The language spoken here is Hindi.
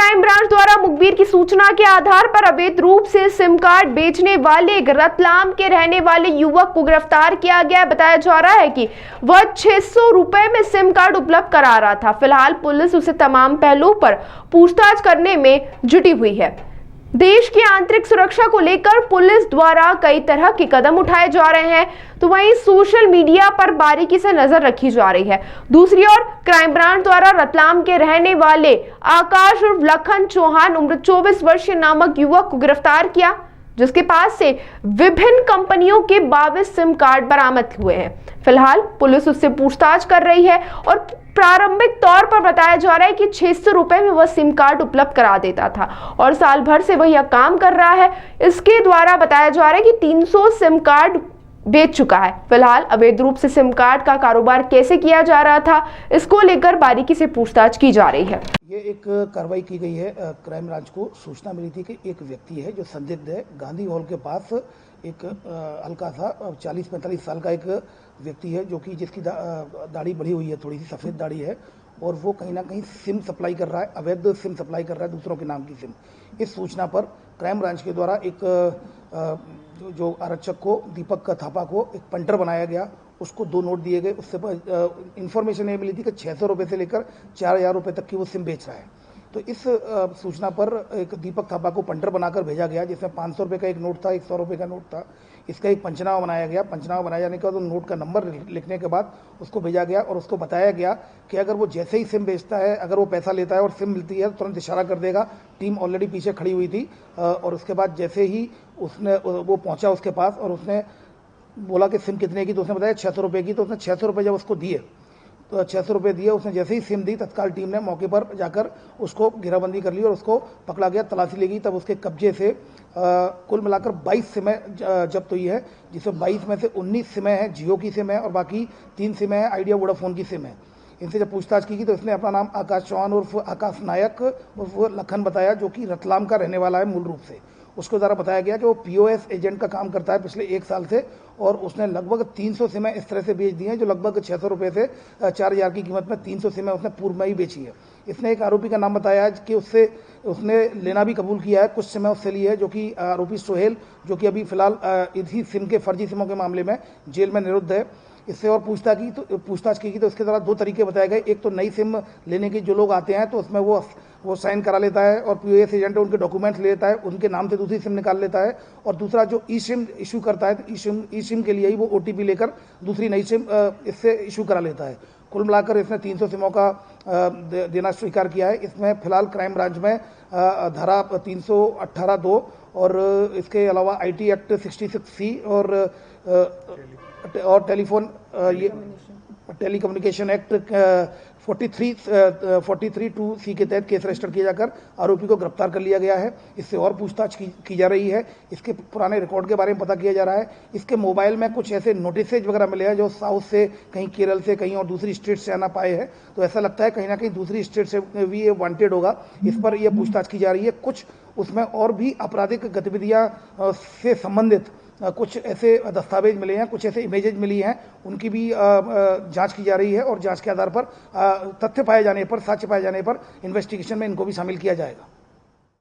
क्राइम ब्रांच द्वारा मुखबिर की सूचना के आधार पर अवैध रूप से सिम कार्ड बेचने वाले एक रतलाम के रहने वाले युवक को गिरफ्तार किया गया। बताया जा रहा है कि वह 600 रुपए में सिम कार्ड उपलब्ध करा रहा था। फिलहाल पुलिस उसे तमाम पहलुओं पर पूछताछ करने में जुटी हुई है। देश की आंतरिक सुरक्षा को लेकर पुलिस द्वारा कई तरह के कदम उठाए जा रहे हैं, तो वहीं सोशल मीडिया पर बारीकी से नजर रखी जा रही है। दूसरी ओर क्राइम ब्रांच द्वारा रतलाम के रहने वाले आकाश और लखन चौहान उम्र 24 वर्षीय नामक युवक को गिरफ्तार किया, जिसके पास से विभिन्न कंपनियों के 22 सिम कार्ड बरामद हुए हैं। फिलहाल पुलिस उससे पूछताछ कर रही है और प्रारंभिक तौर पर बताया जा रहा है कि 600 रुपए में वह सिम कार्ड उपलब्ध करा देता था और साल भर से वह यह काम कर रहा है। इसके द्वारा बताया जा रहा है कि 300 सिम कार्ड बेच चुका है। फिलहाल अवैध रूप से सिम कार्ड का कारोबार कैसे किया जा रहा था, इसको लेकर बारीकी से पूछताछ की जा रही है। ये एक कार्रवाई की गई है। क्राइम ब्रांच को सूचना मिली थी कि एक व्यक्ति है जो संदिग्ध है। गांधी हॉल के पास एक हल्का सा 40-45 साल का एक व्यक्ति है जो कि जिसकी दाढ़ी बढ़ी हुई है, थोड़ी सी सफ़ेद दाढ़ी है, और वो कहीं ना कहीं सिम सप्लाई कर रहा है, अवैध सिम सप्लाई कर रहा है दूसरों के नाम की सिम। इस सूचना पर क्राइम ब्रांच के द्वारा एक जो आरक्षक को दीपक थापा को एक पंटर बनाया गया, उसको 2 नोट दिए गए। उससे इन्फॉर्मेशन ये मिली थी कि 600 रुपये से लेकर 4000 रुपये तक की वो सिम बेच रहा है। तो इस सूचना पर एक दीपक थापा को पंटर बनाकर भेजा गया, जिसमें 500 रुपये का एक नोट था, 100 रुपये का नोट था। इसका एक पंचनामा बनाया गया। पंचनामा बनाए जाने के बाद नोट का नंबर लिखने के बाद उसको भेजा गया और उसको बताया गया कि अगर वो जैसे ही सिम बेचता है, अगर वो पैसा लेता है और सिम मिलती है तो तुरंत इशारा कर देगा। टीम ऑलरेडी पीछे खड़ी हुई थी और उसके बाद जैसे ही वो पहुंचा उसके पास और उसने बोला कि सिम कितने की, तो उसने बताया 600 रुपये की। तो उसने 600 रुपये जब उसको दिए तो 600 रुपये दिए। उसने जैसे ही सिम दी, तत्काल टीम ने मौके पर जाकर उसको घेराबंदी कर ली और उसको पकड़ा गया, तलाशी ली गई। तब उसके कब्जे से कुल मिलाकर 22 सिमें जब्त हुई है, जिसमें 22 में से 19 सिमें हैं जियो की सिम है और बाकी 3 सिमें हैं आइडिया वोडाफोन की सिम है। इनसे जब पूछताछ की गई तो इसने अपना नाम आकाश चौहान उर्फ आकाश नायक उर्फ लखन बताया, जो कि रतलाम का रहने वाला है मूल रूप से। उसको द्वारा बताया गया कि वो POS एजेंट का काम करता है पिछले 1 साल से और उसने लगभग 300 सिमें इस तरह से बेच दी हैं, जो लगभग 600 रुपये से 4000 की कीमत में 300 सिमें उसने पूर्व में ही बेची है। इसने एक आरोपी का नाम बताया है कि उसने लेना भी कबूल किया है, कुछ सिमें उससे ली है, जो कि आरोपी सोहेल, जो कि अभी फिलहाल इसी सिम के फर्जी सिमों के मामले में जेल में निरुद्ध है। इससे और पूछताछ की तो इसके द्वारा 2 तरीके बताए गए। एक तो नई सिम लेने के जो लोग आते हैं तो उसमें वो साइन करा लेता है और POS एजेंट उनके डॉक्यूमेंट्स ले लेता है, उनके नाम से दूसरी सिम निकाल लेता है। और दूसरा जो ई सिम इशू करता है, तो ई सिम के लिए ही वो OTP लेकर दूसरी नई सिम इससे इशू करा लेता है। कुल मिलाकर इसने 300 सिमों का देना स्वीकार किया है। इसमें फिलहाल क्राइम ब्रांच में धारा 318(2) और इसके अलावा IT एक्ट 66C और टेलीकम्युनिकेशन एक्ट 43(2)C के तहत केस रजिस्टर किया जाकर आरोपी को गिरफ्तार कर लिया गया है। इससे और पूछताछ की जा रही है। इसके पुराने रिकॉर्ड के बारे में पता किया जा रहा है। इसके मोबाइल में कुछ ऐसे नोटिसेज वगैरह मिले हैं जो साउथ से, कहीं केरल से, कहीं और दूसरी स्टेट से आना पाए हैं। तो ऐसा लगता है कहीं ना कहीं दूसरी स्टेट से भी ये वांटेड होगा। इस पर यह पूछताछ की जा रही है। कुछ उसमें और भी आपराधिक गतिविधियां से संबंधित कुछ ऐसे दस्तावेज मिले हैं, कुछ ऐसे इमेजेज मिली हैं, उनकी भी जांच की जा रही है और जांच के आधार पर तथ्य पाए जाने पर, साक्ष्य पाए जाने पर इन्वेस्टिगेशन में इनको भी शामिल किया जाएगा।